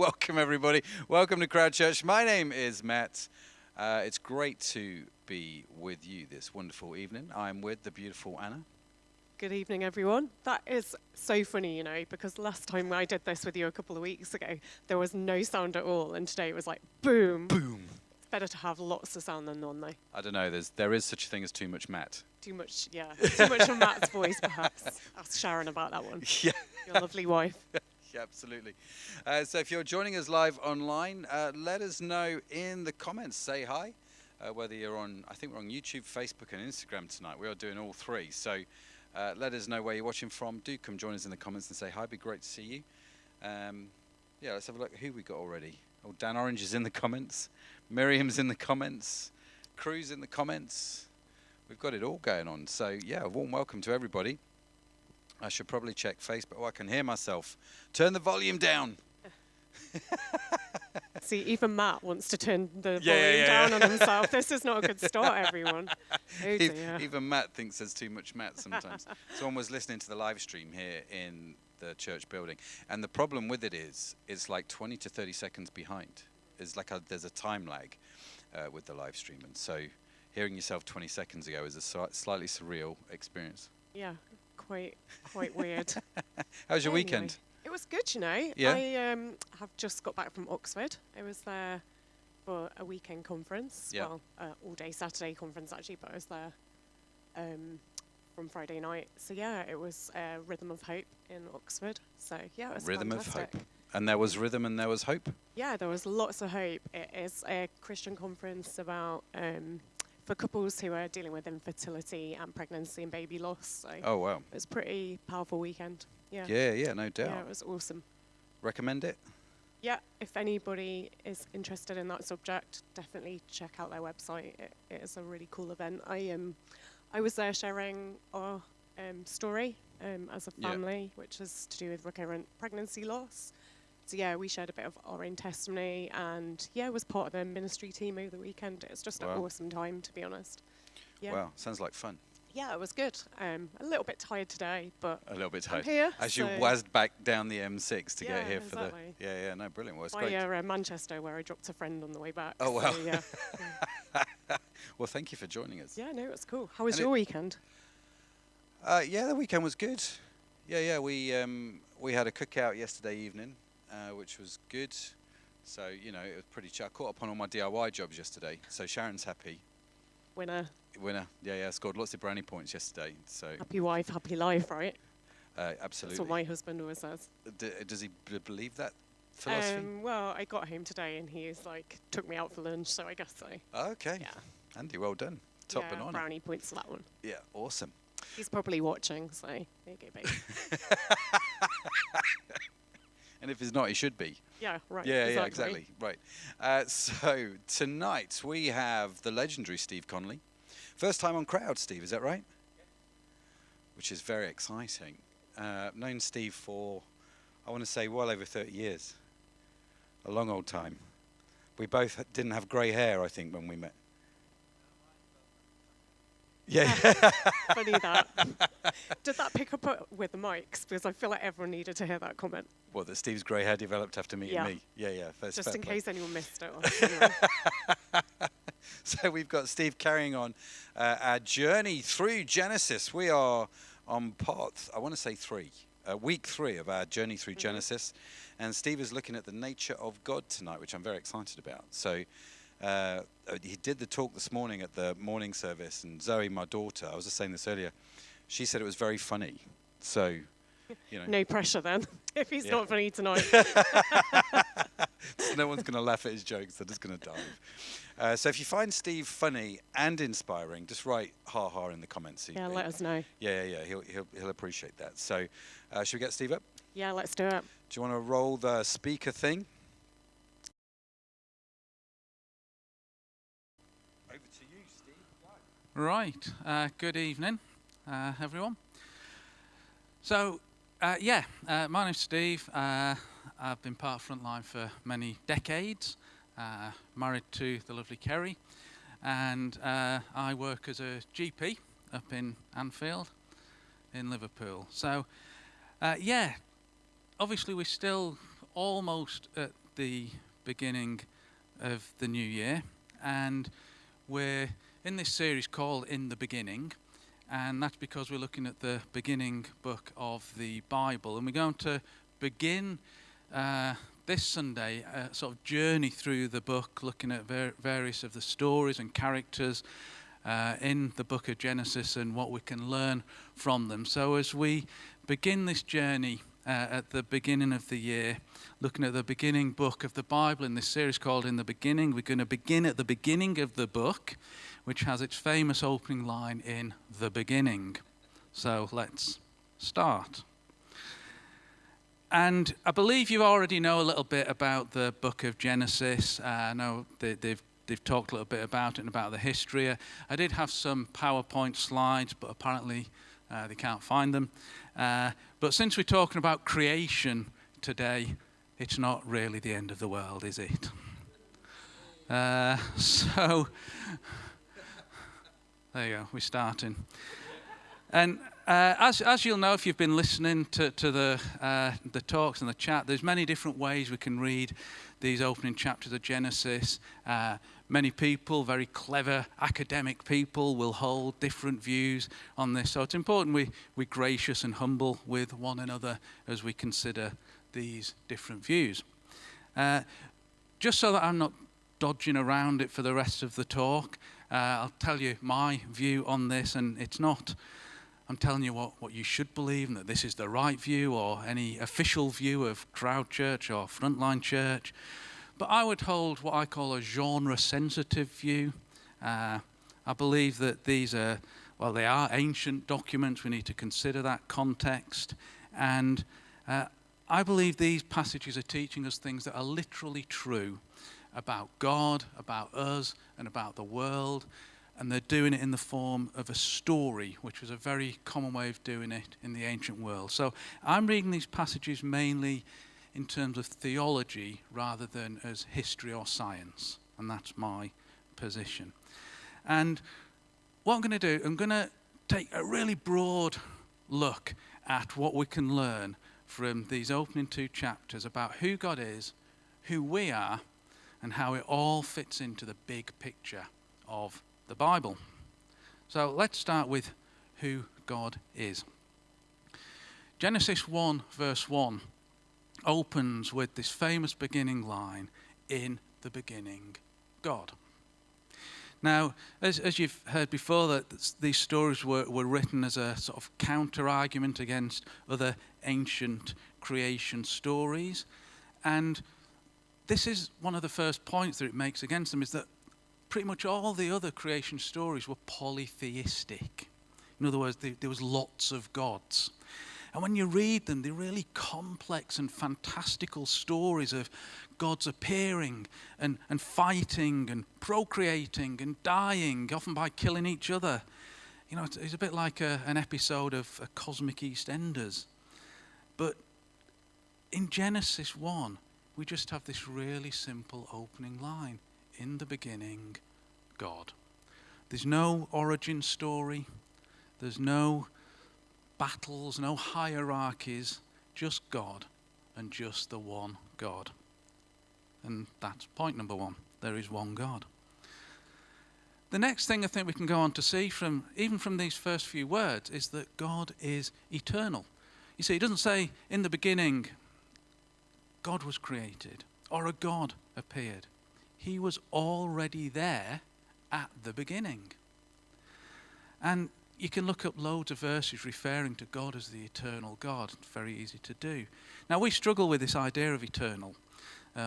Welcome, everybody. Welcome to Crowd Church. My name is Matt. It's great to be with you this wonderful evening. I'm with the beautiful Anna. Good evening, everyone. That is so funny, you know, because last time I did this with you a couple of weeks ago, there was no sound at all, and today it was like boom. Boom. It's better to have lots of sound than none, though. I don't know. There is such a thing as too much Matt. Too much, yeah. Too much of Matt's voice, perhaps. Ask Sharon about that one. Yeah. Your lovely wife. Yeah, absolutely. So if you're joining us live online, let us know in the comments. Say hi. Whether you're on, I think we're on YouTube, Facebook, and Instagram tonight. We are doing all three. So let us know where you're watching from. Do come join us in the comments and say hi. It'd be great to see you. Yeah, let's have a look. Who we got already? Oh, Dan Orange is in the comments. Miriam's in the comments. Crew's in the comments. We've got it all going on. So yeah, a warm welcome to everybody. I should probably check Facebook. Oh, I can hear myself. Turn the volume down. See, even Matt wants to turn the volume down on himself. This is not a good start, everyone. Oh dear. Even Matt thinks there's too much Matt sometimes. Someone was listening to the live stream here in the church building, and the problem with it is it's like 20 to 30 seconds behind. It's like there's a time lag with the live stream, and so hearing yourself 20 seconds ago is a slightly surreal experience. Yeah, quite weird. How was your weekend? It was good, you know. Yeah? I have just got back from Oxford. I was there for a weekend conference. Yeah. Well, all-day Saturday conference, actually, but I was there from Friday night. So, yeah, it was Rhythm of Hope in Oxford. So, yeah, it was Rhythm fantastic. of Hope. And there was rhythm and there was hope? Yeah, there was lots of hope. It is a Christian conference about for couples who are dealing with infertility and pregnancy and baby loss. So Oh, wow. it was a pretty powerful weekend. Yeah. Yeah, no doubt. Yeah, it was awesome. Recommend it? Yeah, if anybody is interested in that subject, definitely check out their website. It is a really cool event. I was there sharing our story as a family, which is to do with recurrent pregnancy loss. So yeah, we shared a bit of our own testimony, and yeah, was part of the ministry team over the weekend. It was just an awesome time, to be honest. Yeah. Wow, sounds like fun. Yeah, it was good. A little bit tired today, but A little bit tired. I'm here. As so you whizzed back down the M6 to get here exactly. for the... Yeah, no, brilliant. Well, it's by great. Manchester, where I dropped a friend on the way back. Oh, wow. So, yeah. Well, thank you for joining us. Yeah, no, it was cool. How was And your weekend? Yeah, the weekend was good. Yeah, we had a cookout yesterday evening, which was good. So, you know, it was pretty chill. I caught up on all my DIY jobs yesterday, so Sharon's happy. Winner. Yeah, scored lots of brownie points yesterday. So Happy wife, happy life, right? absolutely. That's what my husband always says. Does he believe that philosophy? Well, I got home today and he's like, took me out for lunch, so I guess so. Okay. Yeah. Andy, well done. Top yeah, banana. brownie points for that one. Yeah, awesome. He's probably watching, so there you go, babe. And if he's not, he should be. Yeah, right. Yeah, exactly. Right. So tonight we have the legendary Steve Connolly. First time on Crowd, Steve, is that right? Yeah. Which is very exciting. Known Steve for, I want to say, well over 30 years. A long old time. We both didn't have grey hair, I think, when we met. Yeah. Funny that. Did that pick up with the mics? Because I feel like everyone needed to hear that comment. Well, that Steve's grey hair developed after meeting me. Yeah. Just in case anyone missed it. So we've got Steve carrying on our journey through Genesis. We are on I want to say week 3 of our journey through Genesis. And Steve is looking at the nature of God tonight, which I'm very excited about. So he did the talk this morning at the morning service, and Zoe, my daughter, I was just saying this earlier, she said it was very funny. So, you know. No pressure then, if he's not funny tonight. So no one's going to laugh at his jokes, they're just going to dive. So if you find Steve funny and inspiring, just write ha in the comments. Yeah, let us know. Yeah, he'll appreciate that. So should we get Steve up? Yeah, let's do it. Do you want to roll the speaker thing? Over to you, Steve. Right. Good evening, everyone. So, my name's Steve. I've been part of Frontline for many decades, married to the lovely Kerry, and I work as a GP up in Anfield in Liverpool. So, obviously we're still almost at the beginning of the new year, and we're in this series called In the Beginning, and that's because we're looking at the beginning book of the Bible, and we're going to begin this Sunday a sort of journey through the book, looking at various of the stories and characters in the book of Genesis and what we can learn from them. So as we begin this journey at the beginning of the year, looking at the beginning book of the Bible in this series called In the Beginning, we're going to begin at the beginning of the book, which has its famous opening line, in the beginning. So let's start. And I believe you already know a little bit about the book of Genesis. I know they've talked a little bit about it and about the history. I did have some PowerPoint slides, but apparently they can't find them. But since we're talking about creation today, it's not really the end of the world, is it? So there you go, we're starting. And as you'll know if you've been listening to the talks and the chat, there's many different ways we can read these opening chapters of Genesis. Many people, very clever academic people, will hold different views on this. So it's important we're gracious and humble with one another as we consider these different views. Just so that I'm not dodging around it for the rest of the talk, I'll tell you my view on this, and it's not I'm telling you what you should believe and that this is the right view or any official view of Crowd Church or Frontline Church. But I would hold what I call a genre-sensitive view. I believe that these are, well, they are ancient documents. We need to consider that context. And I believe these passages are teaching us things that are literally true about God, about us, and about the world. And they're doing it in the form of a story, which was a very common way of doing it in the ancient world. So I'm reading these passages mainly in terms of theology rather than as history or science. And that's my position. And what I'm going to do, I'm going to take a really broad look at what we can learn from these opening two chapters about who God is, who we are, and how it all fits into the big picture of the Bible. So let's start with who God is. Genesis 1 verse 1 opens with this famous beginning line, in the beginning, God. Now, as you've heard before, that these stories were written as a sort of counter-argument against other ancient creation stories. And this is one of the first points that it makes against them, is that pretty much all the other creation stories were polytheistic. In other words, there was lots of gods. And when you read them, they're really complex and fantastical stories of gods appearing and fighting and procreating and dying, often by killing each other. You know, it's a bit like an episode of a Cosmic EastEnders. But in Genesis 1, we just have this really simple opening line. In the beginning, God. There's no origin story. There's no battles, no hierarchies, just God and just the one God. And that's point number one. There is one God. The next thing I think we can go on to see even from these first few words is that God is eternal. You see, it doesn't say in the beginning God was created or a God appeared. He was already there at the beginning. And you can look up loads of verses referring to God as the eternal God. It's very easy to do. Now, we struggle with this idea of eternal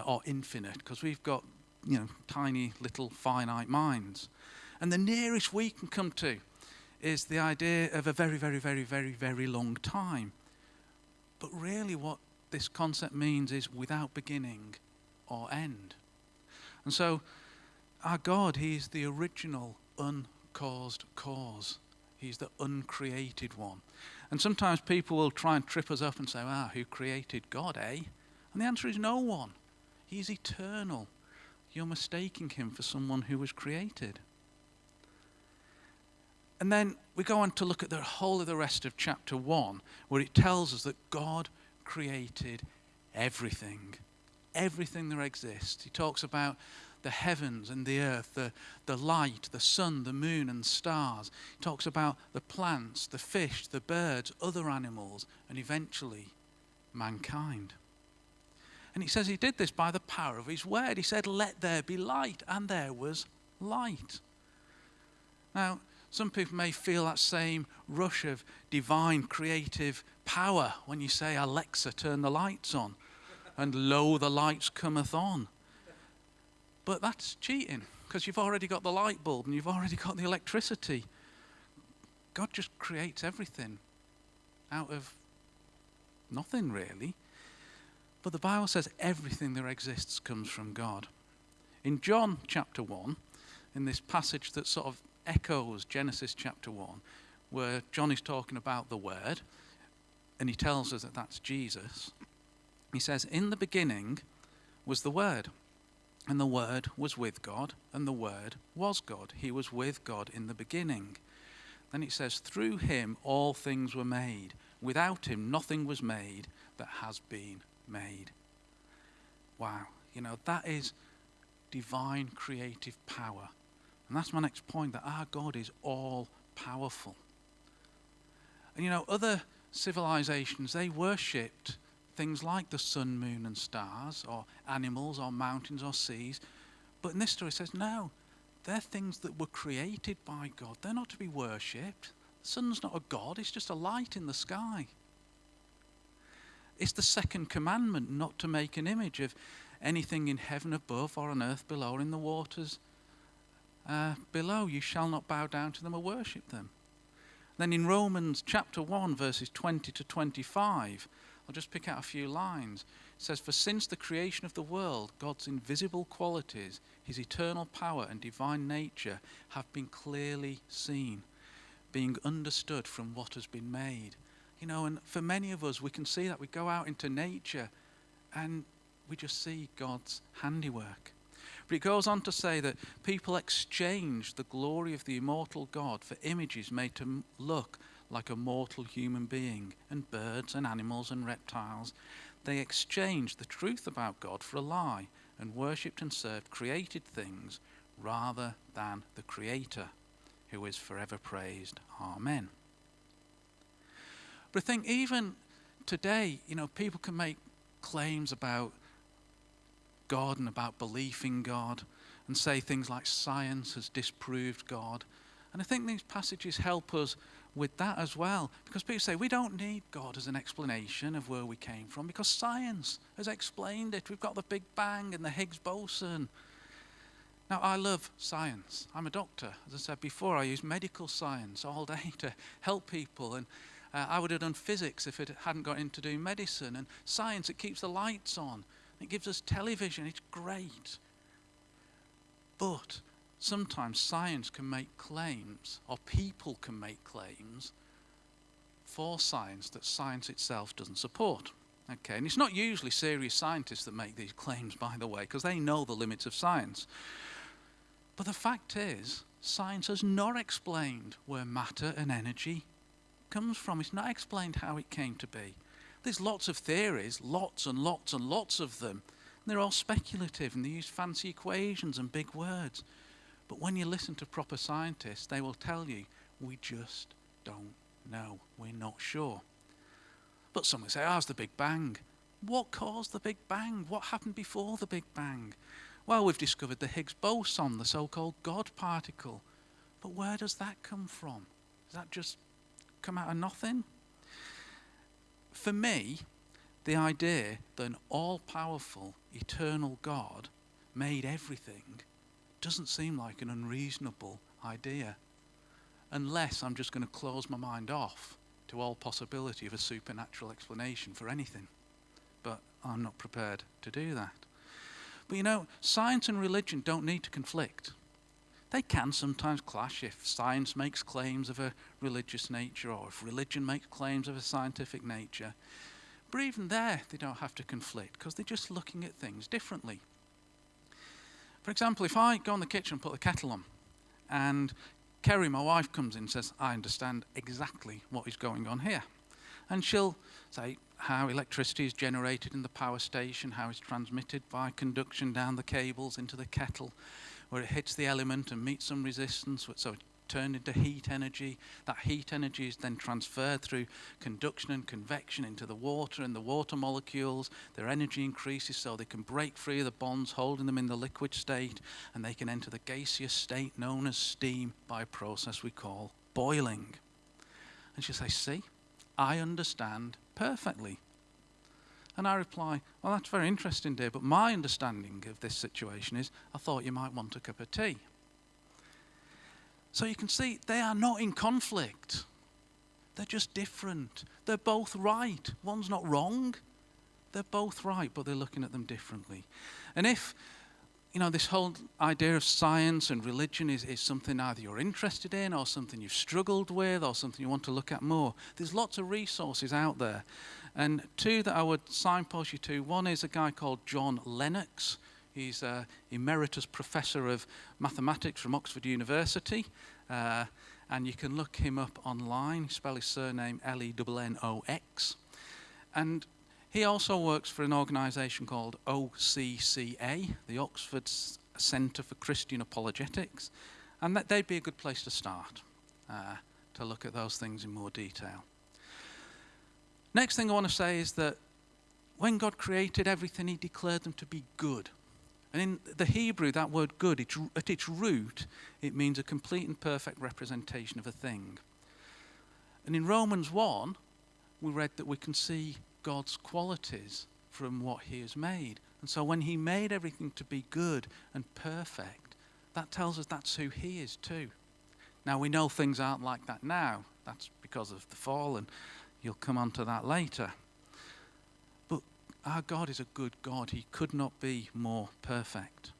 or infinite because we've got, tiny little finite minds. And the nearest we can come to is the idea of a very, very, very, very, very long time. But really what this concept means is without beginning or end. And so our God, he's the original uncaused cause. He's the uncreated one. And sometimes people will try and trip us up and say, who created God, eh? And the answer is no one. He's eternal. You're mistaking him for someone who was created. And then we go on to look at the whole of the rest of chapter 1, where it tells us that God created everything. everything that exists. He talks about the heavens and the earth, the light, the sun, the moon and stars. He talks about the plants, the fish, the birds, other animals, and eventually mankind. And he says he did this by the power of his word. He said, let there be light, and there was light. Now, some people may feel that same rush of divine creative power when you say, Alexa, turn the lights on, and lo, the lights cometh on. But that's cheating, because you've already got the light bulb and you've already got the electricity. God just creates everything out of nothing, really. But the Bible says everything that exists comes from God. In John chapter 1, in this passage that sort of echoes Genesis chapter 1, where John is talking about the Word, and he tells us that that's Jesus, he says, in the beginning was the Word, and the Word was with God, and the Word was God. He was with God in the beginning. Then it says, through him all things were made. Without him nothing was made that has been made. Wow, that is divine creative power. And that's my next point, that our God is all powerful. And other civilizations, they worshipped things like the sun, moon and stars, or animals, or mountains, or seas. But in this story it says, no, they're things that were created by God. They're not to be worshipped. The sun's not a god, it's just a light in the sky. It's the second commandment, not to make an image of anything in heaven above, or on earth below, or in the waters below. You shall not bow down to them or worship them. Then in Romans chapter 1, verses 20 to 25, I'll just pick out a few lines. It says, for since the creation of the world, God's invisible qualities, his eternal power and divine nature have been clearly seen, being understood from what has been made. And for many of us, we can see that. We go out into nature and we just see God's handiwork. But it goes on to say that people exchange the glory of the immortal God for images made to look like a mortal human being, and birds and animals and reptiles. They exchanged the truth about God for a lie and worshipped and served created things rather than the Creator, who is forever praised. Amen. But I think even today, people can make claims about God and about belief in God and say things like science has disproved God. And I think these passages help us with that as well, because people say we don't need God as an explanation of where we came from because science has explained it. We've got the Big Bang and the Higgs boson. Now, I love science. I'm a doctor. As I said before, I use medical science all day to help people, and I would have done physics if it hadn't got into doing medicine. And science, it keeps the lights on. It gives us television. It's great. But sometimes science can make claims, or people can make claims for science that science itself doesn't support. Okay, and it's not usually serious scientists that make these claims, by the way, because they know the limits of science. But the fact is, science has not explained where matter and energy comes from. It's not explained how it came to be. There's lots of theories, lots and lots and lots of them. And they're all speculative, and they use fancy equations and big words. But when you listen to proper scientists, they will tell you, we just don't know. We're not sure. But some will say, it's the Big Bang. What caused the Big Bang? What happened before the Big Bang? Well, we've discovered the Higgs boson, the so-called God particle. But where does that come from? Does that just come out of nothing? For me, the idea that an all-powerful, eternal God made everything doesn't seem like an unreasonable idea, unless I'm just going to close my mind off to all possibility of a supernatural explanation for anything. But I'm not prepared to do that. But science and religion don't need to conflict. They can sometimes clash if science makes claims of a religious nature, or if religion makes claims of a scientific nature. But even there, they don't have to conflict, because they're just looking at things differently. For example, if I go in the kitchen and put the kettle on, and Kerry, my wife, comes in and says, I understand exactly what is going on here. And she'll say how electricity is generated in the power station, how it's transmitted by conduction down the cables into the kettle, where it hits the element and meets some resistance, so it's turned into heat energy. That heat energy is then transferred through conduction and convection into the water, and the water molecules, their energy increases so they can break free of the bonds holding them in the liquid state, and they can enter the gaseous state known as steam by a process we call boiling. And she'll say, see, I understand perfectly. And I reply, well, that's very interesting, dear, but my understanding of this situation is I thought you might want a cup of tea. So you can see they are not in conflict. They're just different. They're both right. One's not wrong. They're both right, but they're looking at them differently. And if, this whole idea of science and religion is something either you're interested in or something you've struggled with or something you want to look at more, there's lots of resources out there. And two that I would signpost you to, one is a guy called John Lennox. He's an emeritus professor of mathematics from Oxford University, and you can look him up online. Spell his surname Lennox. And he also works for an organisation called OCCA, the Oxford Centre for Christian Apologetics, and that they'd be a good place to start to look at those things in more detail. Next thing I want to say is that when God created everything, he declared them to be good. And in the Hebrew, that word good, at its root, it means a complete and perfect representation of a thing. And in Romans 1, we read that we can see God's qualities from what he has made. And so when he made everything to be good and perfect, that tells us that's who he is too. Now we know things aren't like that now. That's because of the fall, and you'll come on to that later. Our God is a good God. He could not be more perfect.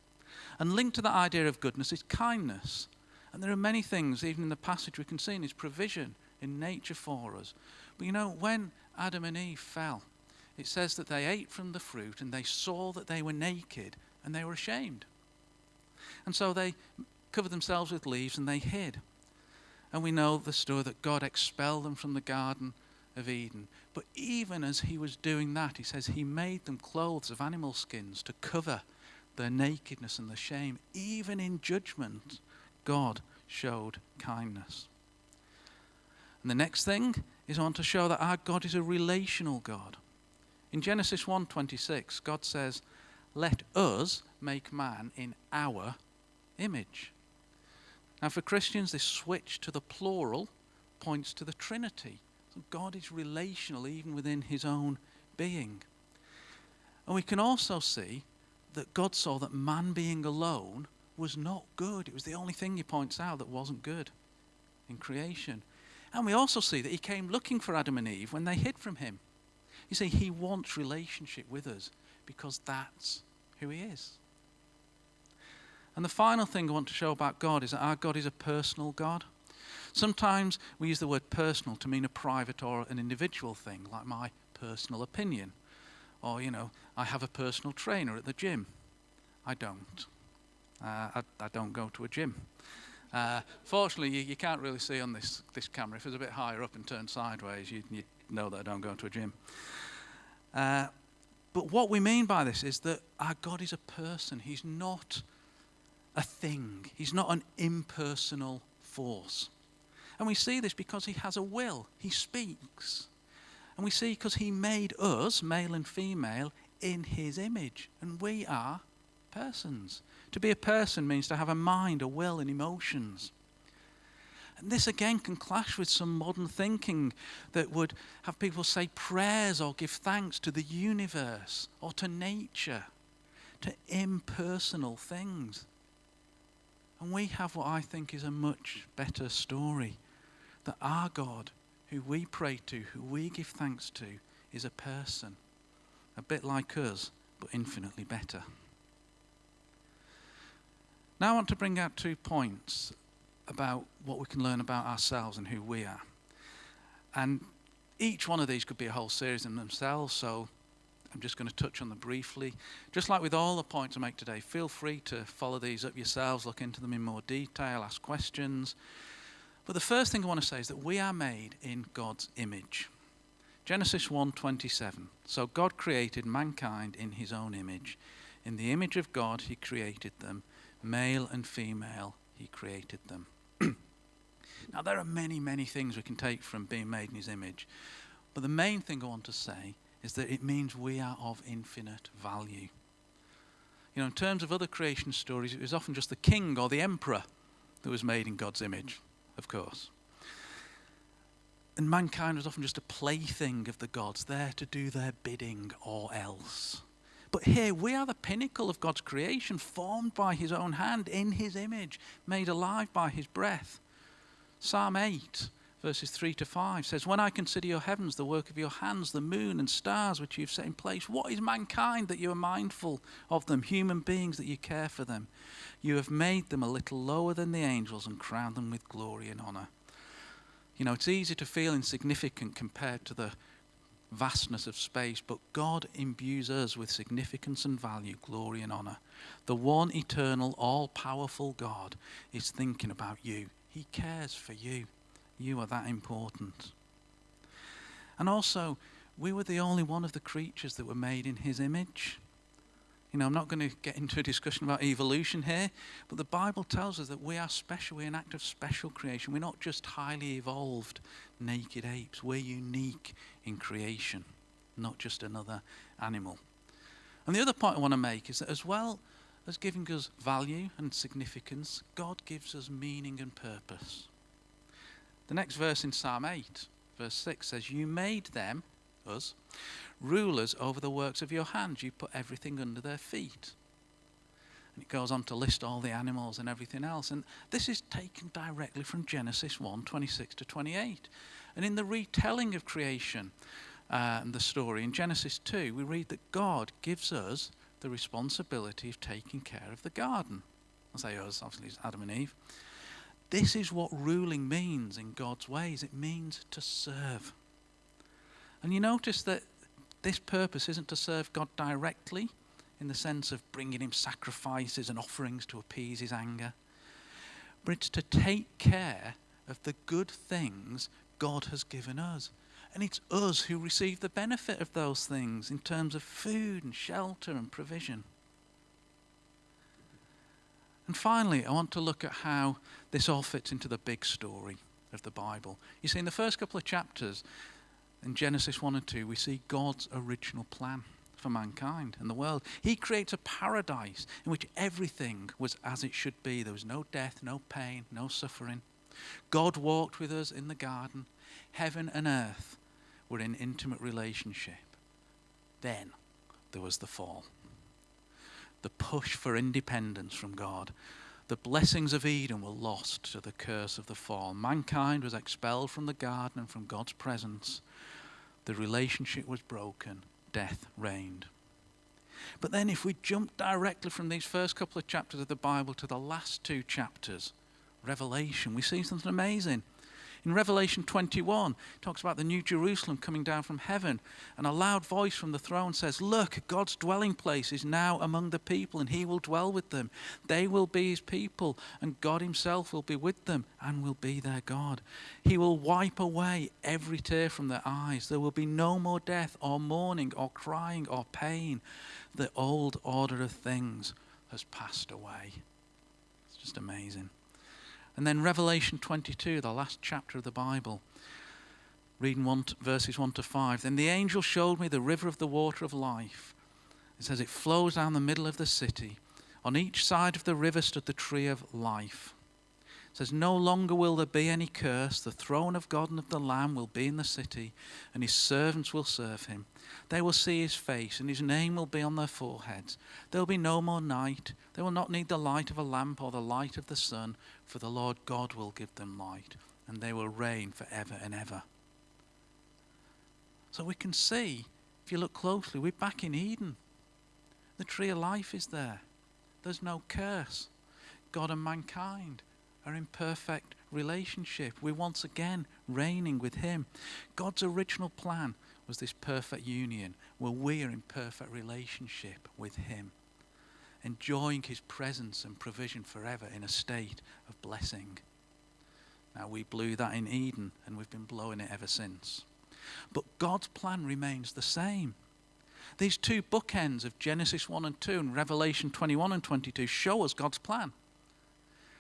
And linked to that idea of goodness is kindness. And there are many things, even in the passage we can see in his provision, in nature for us. But when Adam and Eve fell, it says that they ate from the fruit and they saw that they were naked and they were ashamed. And so they covered themselves with leaves and they hid. And we know the story that God expelled them from the Garden of Eden. But even as he was doing that, he says he made them clothes of animal skins to cover their nakedness and their shame. Even in judgment, God showed kindness. And the next thing is I want to show that our God is a relational God. In Genesis 1:26, God says, let us make man in our image. Now for Christians, this switch to the plural points to the Trinity. God is relational even within his own being. And we can also see that God saw that man being alone was not good. It was the only thing he points out that wasn't good in creation. And we also see that he came looking for Adam and Eve when they hid from him. You see, he wants relationship with us because that's who he is. And the final thing I want to show about God is that our God is a personal God. Sometimes we use the word personal to mean a private or an individual thing, like my personal opinion. Or, I have a personal trainer at the gym. I don't. I don't go to a gym. Fortunately, you can't really see on this camera. If it's a bit higher up and turned sideways, you'd know that I don't go to a gym. But what we mean by this is that our God is a person. He's not a thing. He's not an impersonal force. And we see this because he has a will. He speaks. And we see because he made us, male and female, in his image. And we are persons. To be a person means to have a mind, a will, and emotions. And this again can clash with some modern thinking that would have people say prayers or give thanks to the universe or to nature, to impersonal things. And we have what I think is a much better story. That our God, who we pray to, who we give thanks to, is a person. A bit like us, but infinitely better. Now I want to bring out 2 points about what we can learn about ourselves and who we are. And each one of these could be a whole series in themselves, so I'm just going to touch on them briefly. Just like with all the points I make today, feel free to follow these up yourselves, look into them in more detail, ask questions. But the first thing I want to say is that we are made in God's image. Genesis 1:27. So God created mankind in his own image. In the image of God he created them. Male and female he created them. Now there are many, many things we can take from being made in his image. But the main thing I want to say is that it means we are of infinite value. You know, in terms of other creation stories, it was often just the king or the emperor that was made in God's image, of course. And mankind was often just a plaything of the gods, there to do their bidding or else. But here we are the pinnacle of God's creation, formed by his own hand, in his image, made alive by his breath. Psalm 8, verses 3-5 says, when I consider your heavens, the work of your hands, the moon and stars which you have set in place, what is mankind that you are mindful of them, human beings that you care for them? You have made them a little lower than the angels and crowned them with glory and honor. You know, it's easy to feel insignificant compared to the vastness of space, but God imbues us with significance and value, glory and honor. The one eternal, all-powerful God is thinking about you. He cares for you. You are that important. And also, we were the only one of the creatures that were made in his image. You know, I'm not going to get into a discussion about evolution here, but the Bible tells us that we are special. We're an act of special creation. We're not just highly evolved naked apes. We're unique in creation, not just another animal. And the other point I want to make is that as well as giving us value and significance, God gives us meaning and purpose. The next verse in Psalm 8, verse 6 says, you made them, us, rulers over the works of your hands. You put everything under their feet. And it goes on to list all the animals and everything else. And this is taken directly from Genesis 1:26-28. And in the retelling of creation and the story in Genesis 2, we read that God gives us the responsibility of taking care of the garden. I say us, obviously it's Adam and Eve. This is what ruling means in God's ways. It means to serve. And you notice that this purpose isn't to serve God directly in the sense of bringing him sacrifices and offerings to appease his anger, but it's to take care of the good things God has given us. And it's us who receive the benefit of those things in terms of food and shelter and provision. And finally, I want to look at how this all fits into the big story of the Bible. You see, in the first couple of chapters, in Genesis 1 and 2, we see God's original plan for mankind and the world. He creates a paradise in which everything was as it should be. There was no death, no pain, no suffering. God walked with us in the garden. Heaven and earth were in intimate relationship. Then there was the fall. The push for independence from God. The blessings of Eden were lost to the curse of the fall. Mankind was expelled from the garden and from God's presence. The relationship was broken. Death reigned. But then if we jump directly from these first couple of chapters of the Bible to the last two chapters, Revelation, we see something amazing. In Revelation 21, it talks about the New Jerusalem coming down from heaven, and a loud voice from the throne says, look, God's dwelling place is now among the people, and he will dwell with them. They will be his people, and God himself will be with them and will be their God. He will wipe away every tear from their eyes. There will be no more death or mourning or crying or pain. The old order of things has passed away. It's just amazing. And then Revelation 22, the last chapter of the Bible, reading verses 1-5. Then the angel showed me the river of the water of life. It says it flows down the middle of the city. On each side of the river stood the tree of life. It says no longer will there be any curse. The throne of God and of the Lamb will be in the city, and his servants will serve him. They will see his face, and his name will be on their foreheads. There will be no more night. They will not need the light of a lamp or the light of the sun, for the Lord God will give them light, and they will reign forever and ever. So we can see, if you look closely, we're back in Eden. The tree of life is there. There's no curse. God and mankind are in perfect relationship. We're once again reigning with him. God's original plan was this perfect union where we are in perfect relationship with him, enjoying his presence and provision forever in a state of blessing. Now we blew that in Eden, and we've been blowing it ever since. But God's plan remains the same. These two bookends of Genesis 1 and 2 and Revelation 21 and 22 show us God's plan.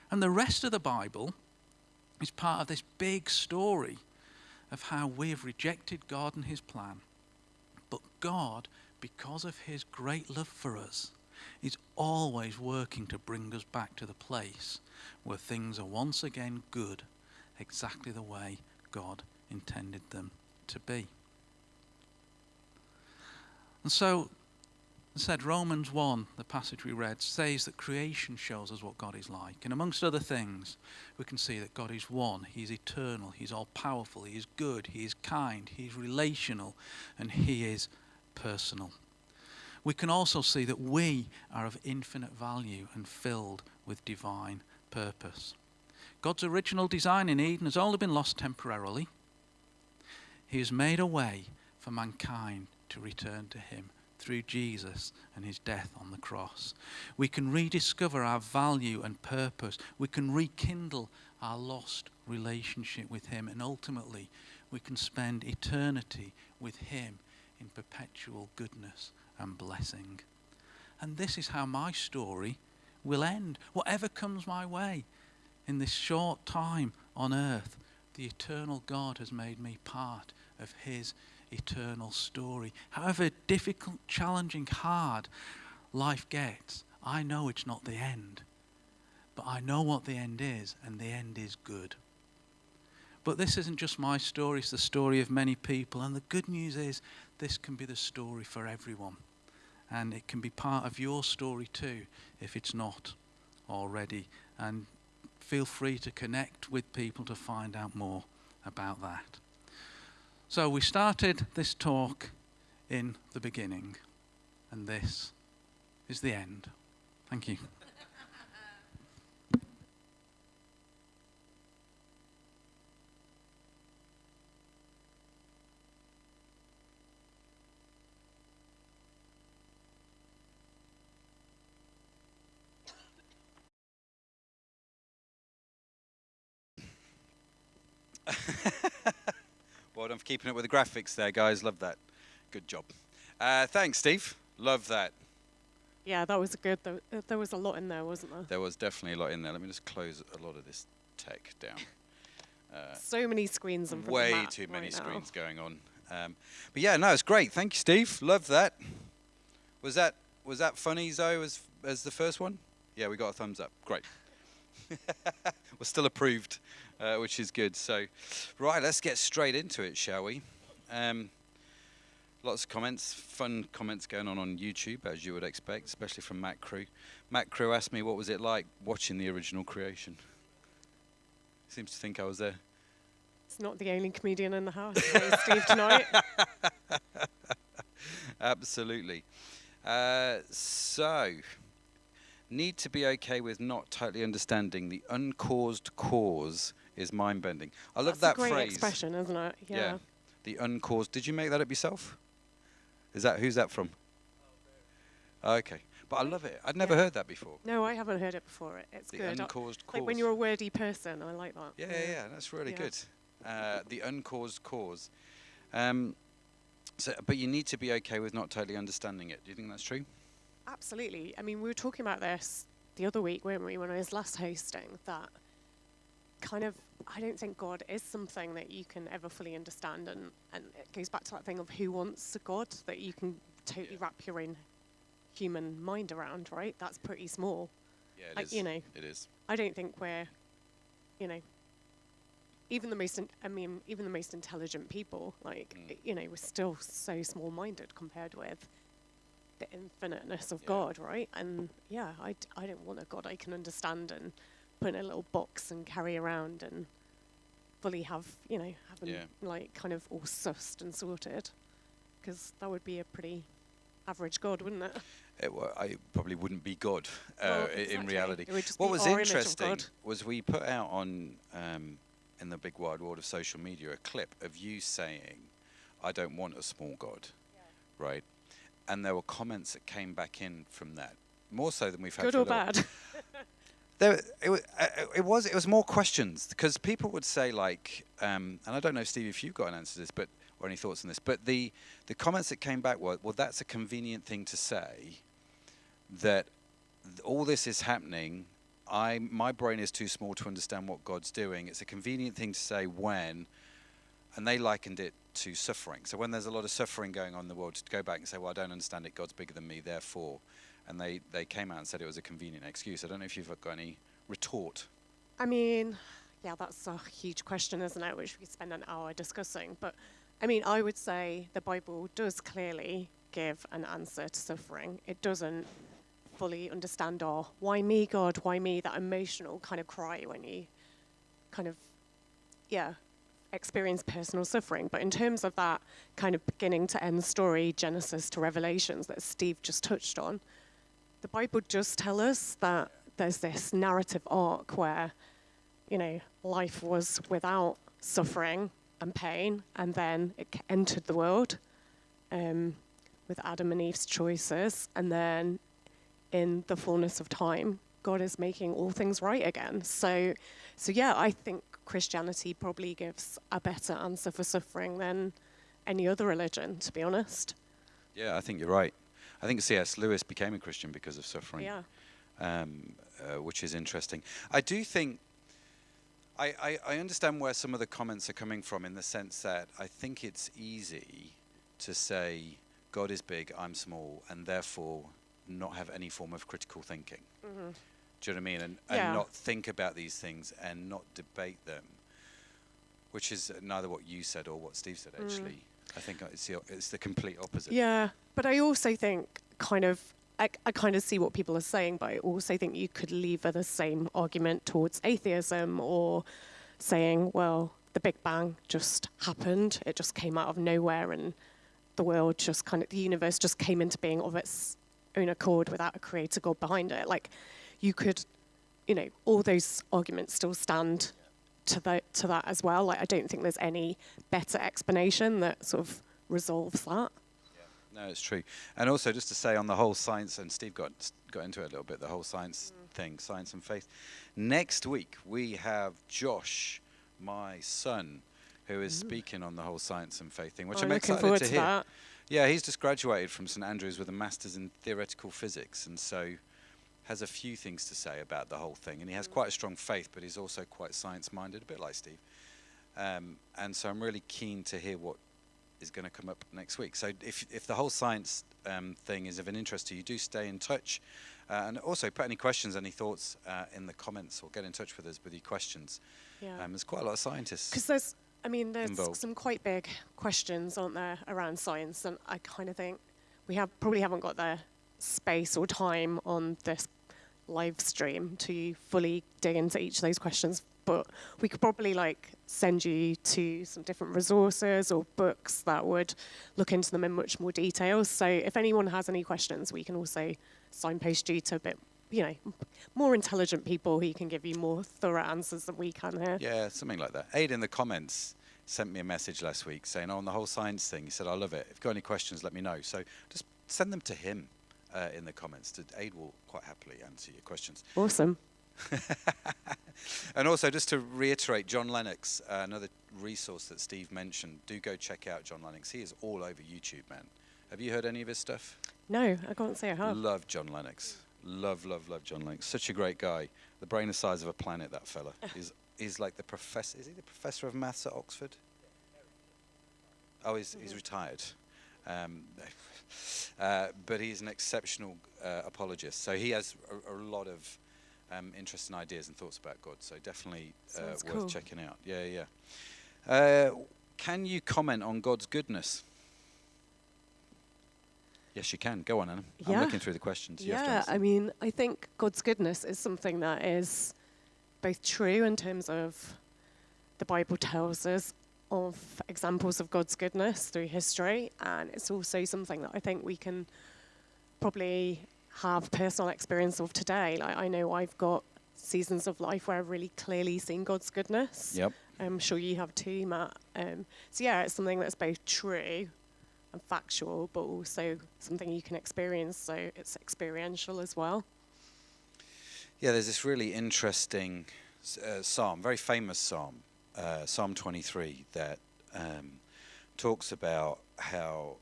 And the rest of the Bible is part of this big story of how we have rejected God and his plan. But God, because of his great love for us, is always working to bring us back to the place where things are once again good, exactly the way God intended them to be. And so, as I said, Romans 1, the passage we read, says that creation shows us what God is like. And amongst other things, we can see that God is one. He is eternal. He's all-powerful. He is good. He is kind. He is relational. And he is personal. We can also see that we are of infinite value and filled with divine purpose. God's original design in Eden has only been lost temporarily. He has made a way for mankind to return to him through Jesus and his death on the cross. We can rediscover our value and purpose. We can rekindle our lost relationship with him, and ultimately we can spend eternity with him in perpetual goodness and blessing. And this is how my story will end. Whatever comes my way in this short time on earth, the eternal God has made me part of his eternal story. However difficult, challenging, hard life gets, I know it's not the end. But I know what the end is, and the end is good. But this isn't just my story, it's the story of many people. And the good news is this can be the story for everyone. And it can be part of your story too, if it's not already. And feel free to connect with people to find out more about that. So we started this talk in the beginning, and this is the end. Thank you. Well done for keeping up with the graphics there, guys. Love that. Good job. Thanks, Steve. Love that. Yeah, that was good. There was a lot in there, wasn't there? There was definitely a lot in there. Let me just close a lot of this tech down. So many screens in front of Way Matt too many right screens now. going on. But yeah, no, it's great. Thank you, Steve. Love that. Was that funny, Zoe, as the first one? Yeah, we got a thumbs up. Great. We're still approved, which is good. So, right, let's get straight into it, shall we? Lots of comments, fun comments going on YouTube, as you would expect, especially from Matt Crew. Matt Crew asked me what was it like watching the original creation. Seems to think I was there. It's not the only comedian in the house, it's Steve tonight. Absolutely. So, need to be okay with not totally understanding the uncaused cause is mind-bending. I love that That's a great phrase. expression, isn't it? Yeah. The uncaused. Did you make that up yourself? Who's that from? Okay. But I love it. I'd never heard that before. No, I haven't heard it before. It's The good. uncaused cause. Like when you're a wordy person, I like that. Yeah, that's really Yeah. good. The uncaused cause. But you need to be okay with not totally understanding it. Do you think that's true? Absolutely. I mean, we were talking about this the other week, weren't we, when I was last hosting, that kind of, I don't think God is something that you can ever fully understand, and it goes back to that thing of who wants a God that you can totally wrap your own human mind around, right? That's pretty small. Yeah, Like, you know, it is. I don't think we're, you know, even the most intelligent people, like, you know, we're still so small-minded compared with the infiniteness of God, right? And yeah, I don't want a God I can understand and put in a little box and carry around and fully have them like kind of all sussed and sorted, because that would be a pretty average God, wouldn't it? I probably wouldn't be God in reality. It would just What be was our image of interesting God. was we put out on in the big wide world of social media a clip of you saying, "I don't want a small God," right? And there were comments that came back in from that, more so than we've had. Good for or a little. bad? It was more questions, because people would say like, and I don't know, Steve, if you've got an answer to this, but or any thoughts on this. But the comments that came back were, well, that's a convenient thing to say, that all this is happening. My brain is too small to understand what God's doing. It's a convenient thing to say when, and they likened it to suffering. So when there's a lot of suffering going on in the world, to go back and say, well, I don't understand it, God's bigger than me, therefore. And they came out and said it was a convenient excuse. I don't know if you've got any retort. I mean, yeah, that's a huge question, isn't it, which we could spend an hour discussing. But, I mean, I would say the Bible does clearly give an answer to suffering. It doesn't fully understand our, why me, God, why me, that emotional kind of cry when you kind of, experience personal suffering. But in terms of that kind of beginning to end story, Genesis to Revelations, that Steve just touched on, the Bible does tell us that there's this narrative arc where, life was without suffering and pain, and then it entered the world with Adam and Eve's choices, and then in the fullness of time, God is making all things right again. So yeah, I think Christianity probably gives a better answer for suffering than any other religion, to be honest. Yeah, I think you're right. I think C.S. Lewis became a Christian because of suffering, which is interesting. I do think, I understand where some of the comments are coming from, in the sense that I think it's easy to say, God is big, I'm small, and therefore not have any form of critical thinking. Mm-hmm. Do you know what I mean? And not think about these things and not debate them, which is neither what you said or what Steve said, actually. I think it's the complete opposite. Yeah, but I also think I kind of see what people are saying, but I also think you could lever the same argument towards atheism, or saying, well, the Big Bang just happened. It just came out of nowhere, and the world just the universe just came into being of its own accord without a creator God behind it. Like, you could, all those arguments still stand to that as well. Like, I don't think there's any better explanation that sort of resolves that. No, it's true. And also, just to say on the whole science, and Steve got into it a little bit, the whole science thing, science and faith. Next week, we have Josh, my son, who is speaking on the whole science and faith thing, which I'm excited to hear. That. Yeah, he's just graduated from St Andrews with a master's in theoretical physics, and so has a few things to say about the whole thing. And he has quite a strong faith, but he's also quite science-minded, a bit like Steve. And so I'm really keen to hear what is going to come up next week. So if the whole science thing is of an interest to you, do stay in touch, and also put any questions, any thoughts in the comments, or get in touch with us with your questions. There's quite a lot of scientists. Because there's involved. Some quite big questions, aren't there, around science, and I kind of think we probably haven't got the space or time on this live stream to fully dig into each of those questions, but we could probably send you to some different resources or books that would look into them in much more detail. So if anyone has any questions, we can also signpost you to a bit, more intelligent people who can give you more thorough answers than we can here. Yeah, something like that. Aid in the comments sent me a message last week saying, on the whole science thing, he said, I love it. If you've got any questions, let me know. So just send them to him in the comments. Aid will quite happily answer your questions. Awesome. And also, just to reiterate, John Lennox, another resource that Steve mentioned, do go check out John Lennox. He is all over YouTube, man. Have you heard any of his stuff? No, I can't say I have. Love John Lennox. Love John Lennox. Such a great guy. The brain the size of a planet, that fella. He's like the professor. Is he the professor of maths at Oxford? Oh, he's retired. But he's an exceptional apologist. So he has a lot of interesting ideas and thoughts about God. So definitely worth cool. checking out. Yeah. Can you comment on God's goodness? Yes, you can. Go on, Anna. Yeah. I'm looking through the questions. You have to Yeah, answer. I mean, I think God's goodness is something that is both true in terms of the Bible tells us of examples of God's goodness through history, and it's also something that I think we can probably have personal experience of today. Like, I know I've got seasons of life where I've really clearly seen God's goodness. Yep. I'm sure you have too, Matt. So yeah, it's something that's both true and factual, but also something you can experience, so it's experiential as well. Yeah, there's this really interesting psalm, very famous psalm, Psalm 23, that talks about how,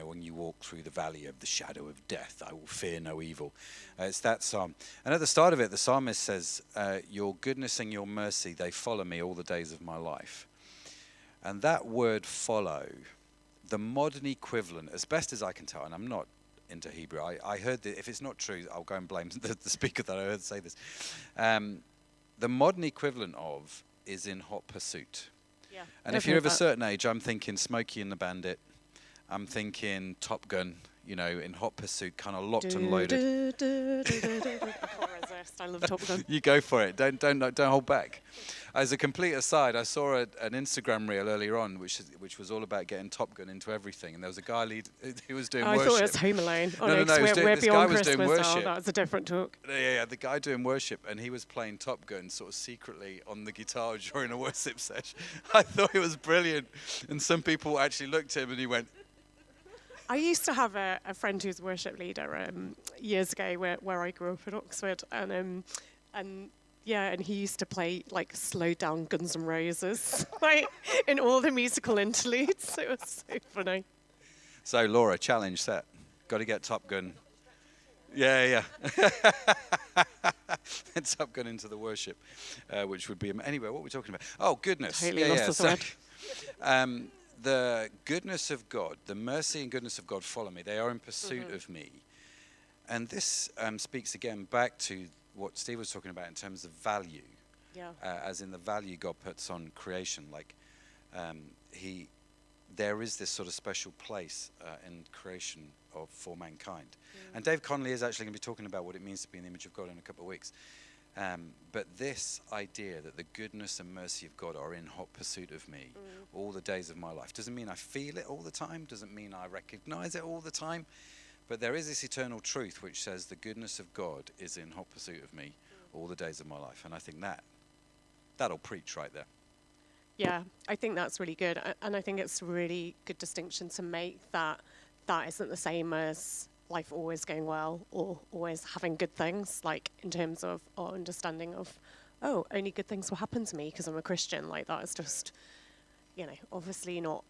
when you walk through the valley of the shadow of death, I will fear no evil. It's that psalm. And at the start of it, the psalmist says, your goodness and your mercy, they follow me all the days of my life. And that word follow, the modern equivalent, as best as I can tell, and I'm not into Hebrew, I heard that if it's not true, I'll go and blame the speaker that I heard say this. The modern equivalent of is in hot pursuit. Yeah. And if you're of a certain age, I'm thinking Smokey and the Bandit. I'm thinking Top Gun, in hot pursuit, kind of locked and loaded. I can't resist. I love Top Gun. You go for it. Don't hold back. As a complete aside, I saw an Instagram reel earlier on, which was all about getting Top Gun into everything, and there was a guy who was doing worship. I thought it was Home Alone. No, we're this guy was doing Christmas. worship. Oh, that's a different talk. Yeah, the guy doing worship, and he was playing Top Gun sort of secretly on the guitar during a worship session. I thought it was brilliant, and some people actually looked at him and he went. I used to have a friend who's a worship leader years ago where I grew up in Oxford, and he used to play like slowed down Guns N' Roses like in all the musical interludes. It was so funny. So Laura, challenge set. Got to get Top Gun. Yeah. Top Gun into the worship, which would be anyway. What are we talking about? Oh, goodness. Totally lost the thread. The goodness of God, the mercy and goodness of God follow me. They are in pursuit of me. And this speaks again back to what Steve was talking about in terms of value. Yeah. As in the value God puts on creation. Like, there is this sort of special place in creation for mankind. And Dave Connolly is actually going to be talking about what it means to be in the image of God in a couple of weeks. But this idea that the goodness and mercy of God are in hot pursuit of me all the days of my life doesn't mean I feel it all the time, doesn't mean I recognize it all the time, but there is this eternal truth which says the goodness of God is in hot pursuit of me all the days of my life. And I think that'll preach right there. Yeah, I think that's really good. And I think it's a really good distinction to make that isn't the same as life always going well or always having good things, like in terms of our understanding of, only good things will happen to me because I'm a Christian. Like that is just, obviously not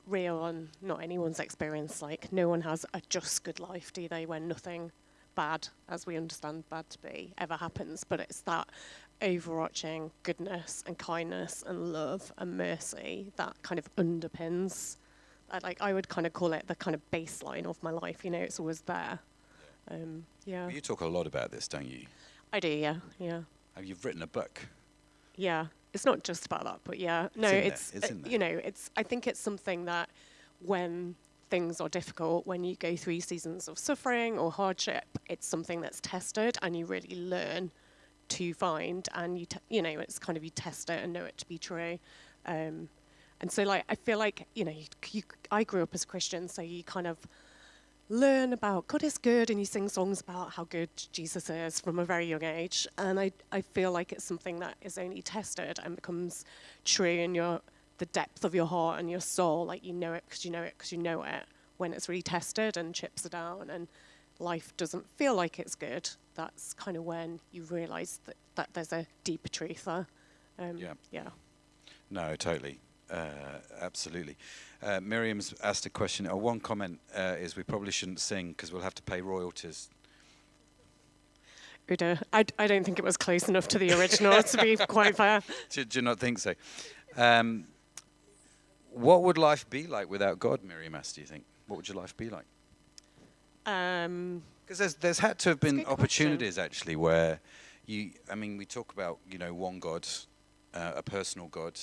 real and not anyone's experience. Like no one has a just good life, do they, when nothing bad, as we understand bad to be, ever happens. But it's that overarching goodness and kindness and love and mercy that kind of underpins. I would kind of call it the kind of baseline of my life. It's always there. Yeah. Well, you talk a lot about this, don't you? I do. Yeah. You've written a book. Yeah. It's not just about that, but yeah. No, it's in there. I think it's something that when things are difficult, when you go through seasons of suffering or hardship, it's something that's tested and you really learn to find, and it's kind of you test it and know it to be true. And so, I feel like, I grew up as a Christian, so you kind of learn about God is good, and you sing songs about how good Jesus is from a very young age. And I feel like it's something that is only tested and becomes true in the depth of your heart and your soul. Like, you know it because you know it because you know it. When it's really tested and chips are down and life doesn't feel like it's good, that's kind of when you realise that there's a deeper truth there. Yeah. No, totally. Absolutely. Miriam's asked a question, or one comment is we probably shouldn't sing because we'll have to pay royalties. Uda, I don't think it was close enough to the original, to be quite fair. Do you not think so? What would life be like without God, Miriam asked, do you think? What would your life be like? Because there's had to have been opportunities, actually, where we talk about, one God, a personal God.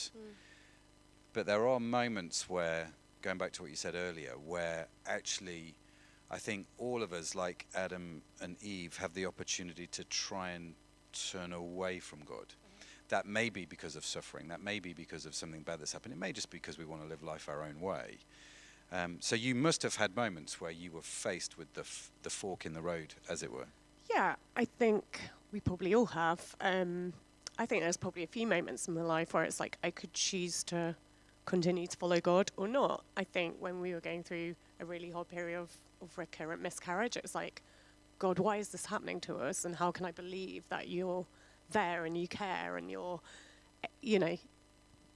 But there are moments where, going back to what you said earlier, where actually I think all of us, like Adam and Eve, have the opportunity to try and turn away from God. That may be because of suffering. That may be because of something bad that's happened. It may just be because we want to live life our own way. So you must have had moments where you were faced with the fork in the road, as it were. Yeah, I think we probably all have. I think there's probably a few moments in my life where it's like I could choose to continue to follow God or not. I think when we were going through a really hard period of recurrent miscarriage, it was like, God, why is this happening to us? And how can I believe that you're there and you care and you're,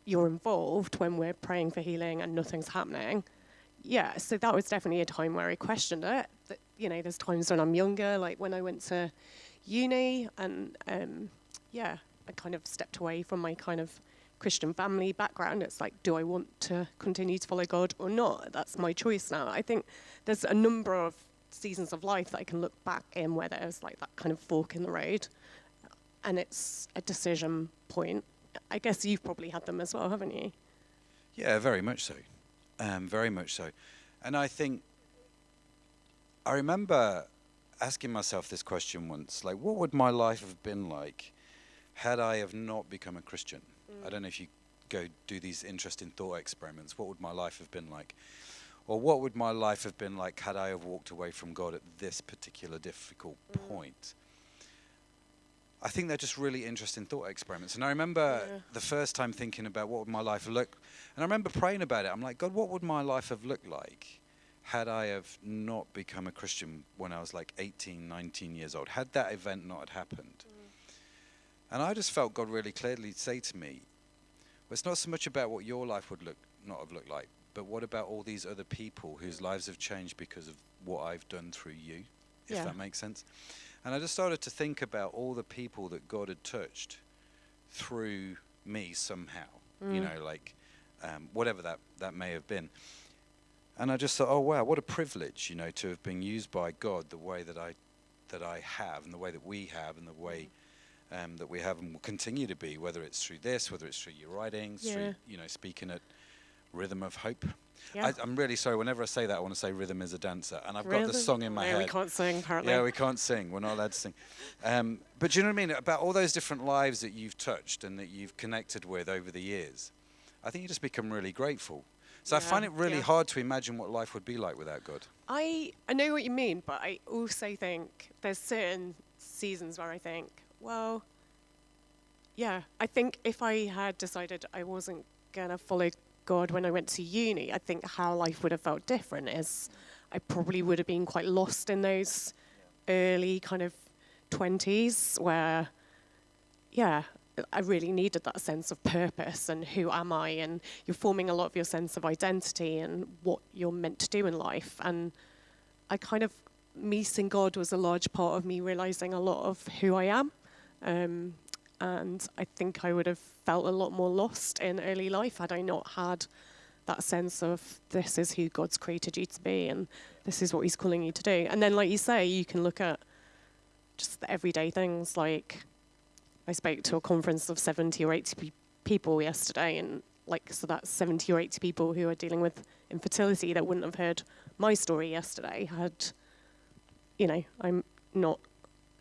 you're involved when we're praying for healing and nothing's happening. Yeah, so that was definitely a time where I questioned it. That, you know, there's times when I'm younger, like when I went to uni, and yeah, I kind of stepped away from my kind of Christian family background. It's like, do I want to continue to follow God or not? That's my choice now. I think there's a number of seasons of life that I can look back in where there's like that kind of fork in the road, and it's a decision point. I guess you've probably had them as well, haven't you? Yeah, very much so. Very much so. And I think, I remember asking myself this question once, like, what would my life have been like had I have not become a Christian? I don't know if you go do these interesting thought experiments. What would my life have been like? Or what would my life have been like had I have walked away from God at this particular difficult point? I think they're just really interesting thought experiments. And I remember the first time thinking about what would my life look, and I remember praying about it. I'm like, God, what would my life have looked like had I have not become a Christian when I was like 18, 19 years old? Had that event not had happened? And I just felt God really clearly say to me, well, it's not so much about what your life would not have looked like, but what about all these other people whose lives have changed because of what I've done through you, if that makes sense. And I just started to think about all the people that God had touched through me somehow, you know, like whatever that may have been. And I just thought, oh, wow, what a privilege, you know, to have been used by God the way that I have, and the way that we have, and the way that we have and will continue to be, whether it's through this, whether it's through your writings, through, you know, speaking at Rhythm of Hope. Yeah. I'm really sorry, whenever I say that, I want to say Rhythm is a dancer. And I've got the song in my head. We can't sing, apparently. Yeah, we can't sing. We're not allowed to sing. But do you know what I mean? About all those different lives that you've touched and that you've connected with over the years, I think you just become really grateful. So I find it really hard to imagine what life would be like without God. I know what you mean, but I also think there's certain seasons where I think, well, yeah, I think if I had decided I wasn't going to follow God when I went to uni, I think how life would have felt different is I probably would have been quite lost in those early kind of 20s where, yeah, I really needed that sense of purpose and who am I, and you're forming a lot of your sense of identity and what you're meant to do in life. And I kind of, meeting God was a large part of me realizing a lot of who I am. And I think I would have felt a lot more lost in early life had I not had that sense of this is who God's created you to be and this is what he's calling you to do. And then, like you say, you can look at just the everyday things. Like I spoke to a conference of 70 or 80 people yesterday, and like, so that's 70 or 80 people who are dealing with infertility that wouldn't have heard my story yesterday had, you know, I'm not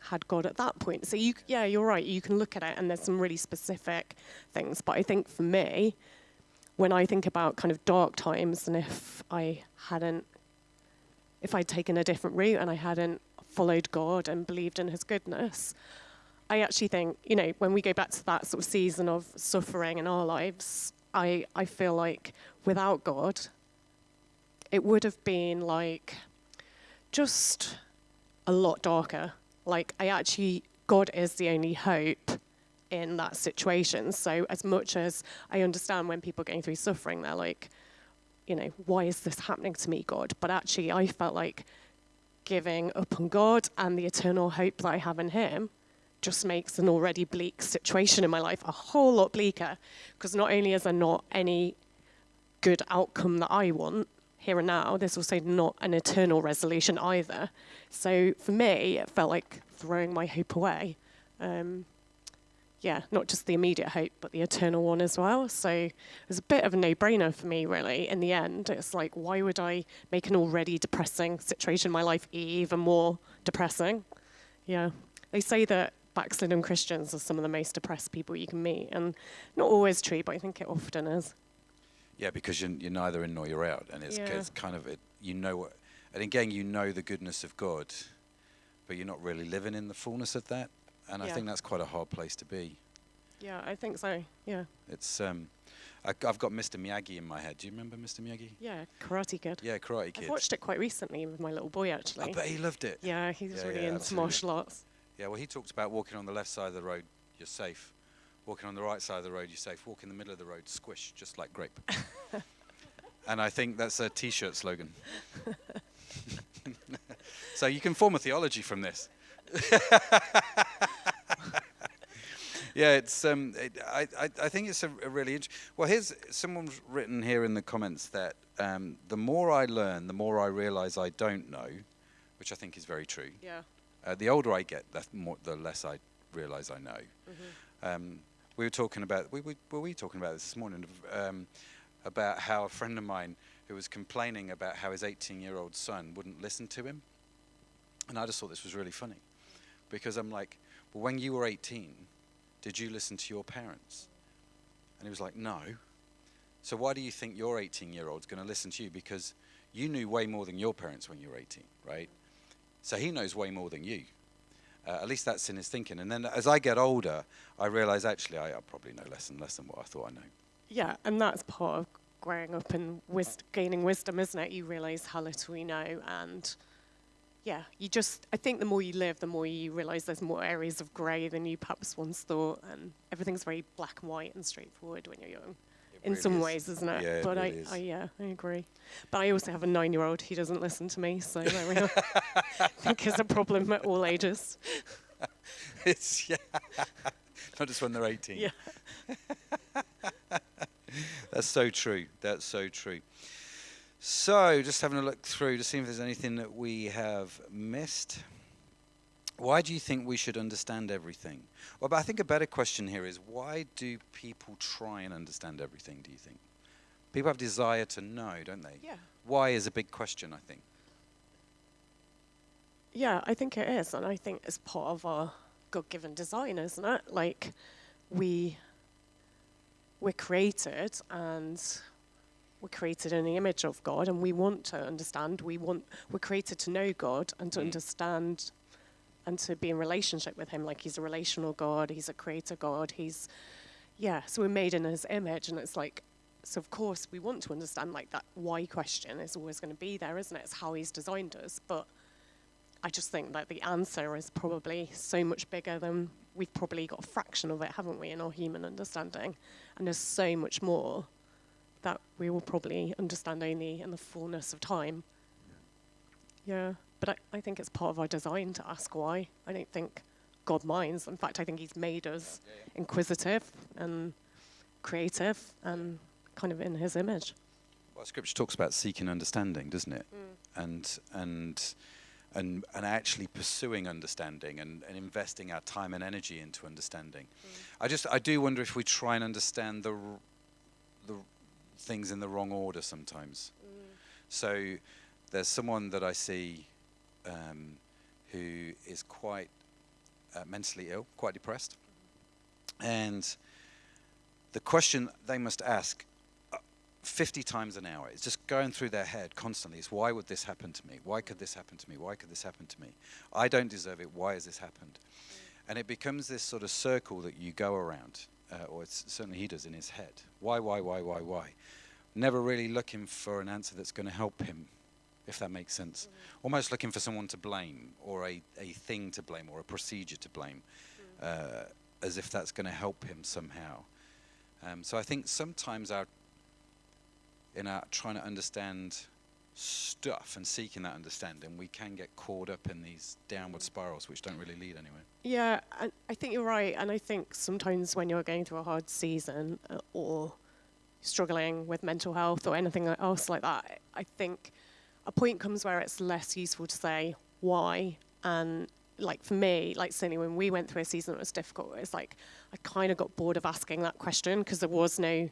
had God at that point. So you're right. You can look at it and there's some really specific things. But I think for me, when I think about kind of dark times and if I'd taken a different route and I hadn't followed God and believed in his goodness, I actually think, you know, when we go back to that sort of season of suffering in our lives, I feel like without God, it would have been like just a lot darker. Like God is the only hope in that situation. So as much as I understand when people are going through suffering, they're like, you know, why is this happening to me, God? But actually I felt like giving up on God and the eternal hope that I have in him just makes an already bleak situation in my life a whole lot bleaker, because not only is there not any good outcome that I want here and now, there's also not an eternal resolution either. So for me, it felt like throwing my hope away. Not just the immediate hope, but the eternal one as well. So it was a bit of a no-brainer for me, really, in the end. It's like, why would I make an already depressing situation in my life even more depressing? Yeah. They say that backslidden Christians are some of the most depressed people you can meet, and not always true, but I think it often is. Yeah, because you're neither in nor you're out, and it's kind of you know, and again, you know the goodness of God, but you're not really living in the fullness of that, and I think that's quite a hard place to be. Yeah, I think so. Yeah. It's I've got Mr. Miyagi in my head. Do you remember Mr. Miyagi? Yeah, Karate Kid. Yeah, Karate Kid. I've watched it quite recently with my little boy, actually. I bet he loved it. Yeah, he's really into martial arts. Yeah, well, he talks about walking on the left side of the road, you're safe. Walking on the right side of the road, you're safe. Walk in the middle of the road, squish, just like grape. And I think that's a T-shirt slogan. So you can form a theology from this. Yeah, it's. I think it's a really well. Here's someone's written here in the comments that the more I learn, the more I realise I don't know, which I think is very true. Yeah. The older I get, the less I realise I know. Mm-hmm. We were talking about were we talking about this morning about how a friend of mine who was complaining about how his 18-year-old son wouldn't listen to him, and I just thought this was really funny, because I'm like, well, when you were 18, did you listen to your parents? And he was like, no. So why do you think your 18-year-old's going to listen to you? Because you knew way more than your parents when you were 18, right? So he knows way more than you. At least that's in his thinking. And then as I get older, I realize actually I probably know less than what I thought I know. Yeah, and that's part of growing up and gaining wisdom, isn't it? You realize how little you know, and yeah, I think the more you live, the more you realize there's more areas of grey than you perhaps once thought, and everything's very black and white and straightforward when you're young. In really some ways, isn't it? Yeah, but it really I agree. But I also have a 9-year-old. He doesn't listen to me, so there we are. I think it's a problem at all ages. It's not just when they're 18. Yeah. That's so true. That's so true. So, just having a look through to see if there's anything that we have missed. Why do you think we should understand everything? Well, but I think a better question here is, why do people try and understand everything, do you think? People have desire to know, don't they? Yeah. Why is a big question, I think. Yeah, I think it is, and I think it's part of our God-given design, isn't it? Like, we're created, and we're created in the image of God, and we want to understand. We're created to know God and to understand and to be in relationship with him. Like, he's a relational God, he's a creator God, so we're made in his image, and it's like, so of course we want to understand, like, that why question is always going to be there, isn't it? It's how he's designed us, but I just think that the answer is probably so much bigger than we've probably got a fraction of it, haven't we, in our human understanding? And there's so much more that we will probably understand only in the fullness of time. Yeah, but I think it's part of our design to ask why. I don't think God minds. In fact, I think he's made us inquisitive and creative and kind of in his image. Well, Scripture talks about seeking understanding, doesn't it? And actually pursuing understanding and investing our time and energy into understanding. I do wonder if we try and understand the things in the wrong order sometimes. So there's someone that I see who is quite mentally ill, quite depressed. And the question they must ask 50 times an hour, it's just going through their head constantly, is why would this happen to me? Why could this happen to me? Why could this happen to me? I don't deserve it. Why has this happened? And it becomes this sort of circle that you go around, or it's certainly he does in his head. Why? Never really looking for an answer that's going to help him, if that makes sense. Almost looking for someone to blame, or a thing to blame, or a procedure to blame, as if that's going to help him somehow. So I think sometimes in our trying to understand stuff and seeking that understanding, we can get caught up in these downward spirals which don't really lead anywhere. Yeah, I think you're right. And I think sometimes when you're going through a hard season or struggling with mental health or anything else like that, I think a point comes where it's less useful to say why. And like for me, like certainly when we went through a season that was difficult, it's like I kind of got bored of asking that question because there was no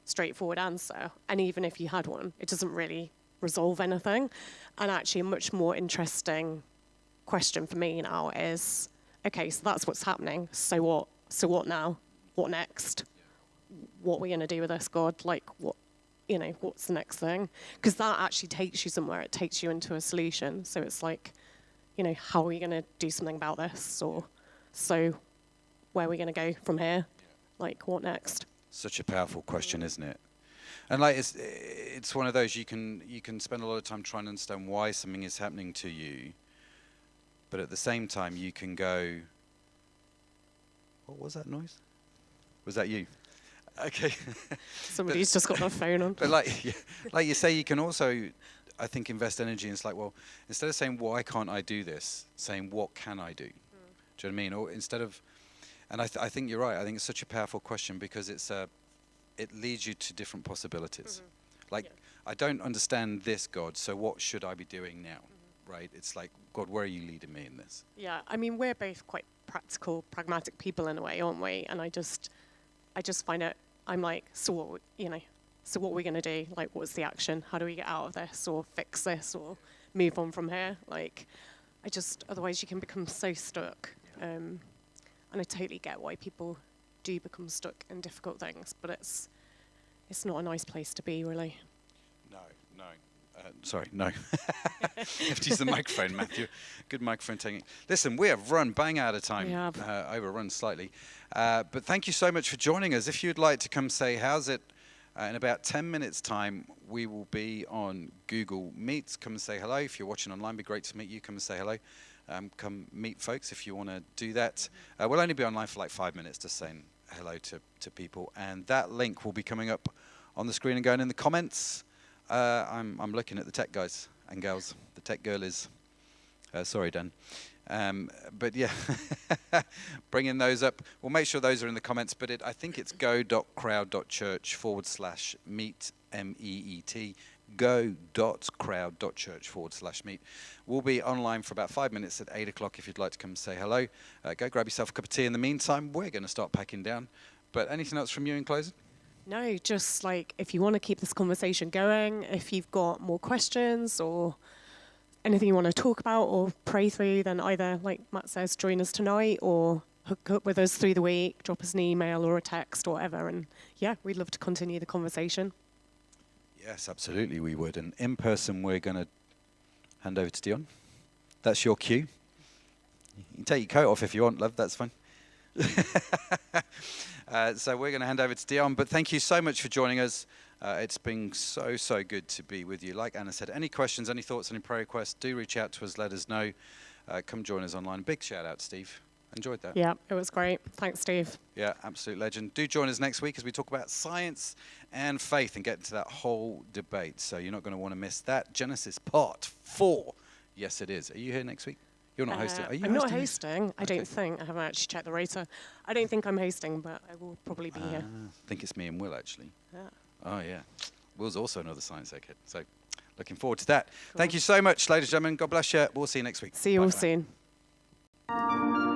straightforward answer. And even if you had one, it doesn't really resolve anything. And actually a much more interesting question for me now is, okay, so that's what's happening. So what? So what now? What next? What are we going to do with this, God? Like, what's the next thing? Because that actually takes you somewhere. It takes you into a solution. So it's like, how are we going to do something about this? Or so where are we going to go from here? Like, what next? Such a powerful question, isn't it? And like it's one of those you can spend a lot of time trying to understand why something is happening to you, but at the same time you can go, what was that noise? Was that you? Okay. Somebody's just got their phone on. But like you say, you can also, I think, invest energy. And it's like, well, instead of saying, why can't I do this, saying, what can I do? Do you know what I mean? Or instead of, and I think you're right. I think it's such a powerful question because it leads you to different possibilities. Like, I don't understand this, God, so what should I be doing now? Right? It's like, God, where are you leading me in this? Yeah, I mean, we're both quite practical, pragmatic people in a way, aren't we? And I just find it, I'm like, so what are we going to do? Like, what's the action? How do we get out of this or fix this or move on from here? Like, otherwise you can become so stuck. And I totally get why people do become stuck in difficult things, but it's not a nice place to be, really. No. Sorry, no. You have to use the microphone, Matthew. Good microphone technique. Listen, we have run bang out of time. We have. Overrun slightly. But thank you so much for joining us. If you'd like to come say, how's it? In about 10 minutes' time, we will be on Google Meets. Come and say hello. If you're watching online, it'd be great to meet you. Come and say hello. Come meet folks if you want to do that. We'll only be online for like 5 minutes, just saying hello to people. And that link will be coming up on the screen and going in the comments. I'm looking at the tech guys and gals. The tech girl is, sorry, Dan. But yeah, bringing those up. We'll make sure those are in the comments, but I think it's go.crowd.church/meet, MEET, go.crowd.church/meet. We'll be online for about 5 minutes at 8 o'clock if you'd like to come say hello. Go grab yourself a cup of tea in the meantime. We're going to start packing down. But anything else from you in closing? No, just like if you want to keep this conversation going, if you've got more questions or anything you want to talk about or pray through, then either, like Matt says, join us tonight or hook up with us through the week, drop us an email or a text or whatever. And yeah, we'd love to continue the conversation. Yes, absolutely we would. And in person, we're going to hand over to Dion. That's your cue. You can take your coat off if you want, love. That's fine. So we're going to hand over to Dion, but thank you so much for joining us. It's been so good to be with you. Like Anna said, any questions, any thoughts, any prayer requests, do reach out to us, let us know. Come join us online. Big shout out, Steve. Enjoyed that. Yeah, it was great. Thanks, Steve. Yeah, absolute legend. Do join us next week as we talk about science and faith and get into that whole debate. So you're not going to want to miss that. Genesis Part 4. Yes, it is. Are you here next week? You're not hosting. Are you I'm not hosting? hosting. I don't think. I haven't actually checked the rotor. I don't think I'm hosting, but I will probably be here. I think it's me and Will, actually. Yeah. Oh, yeah. Will's also another science egg kid. So looking forward to that. Cool. Thank you so much, ladies and gentlemen. God bless you. We'll see you next week. See you Bye all for now. soon.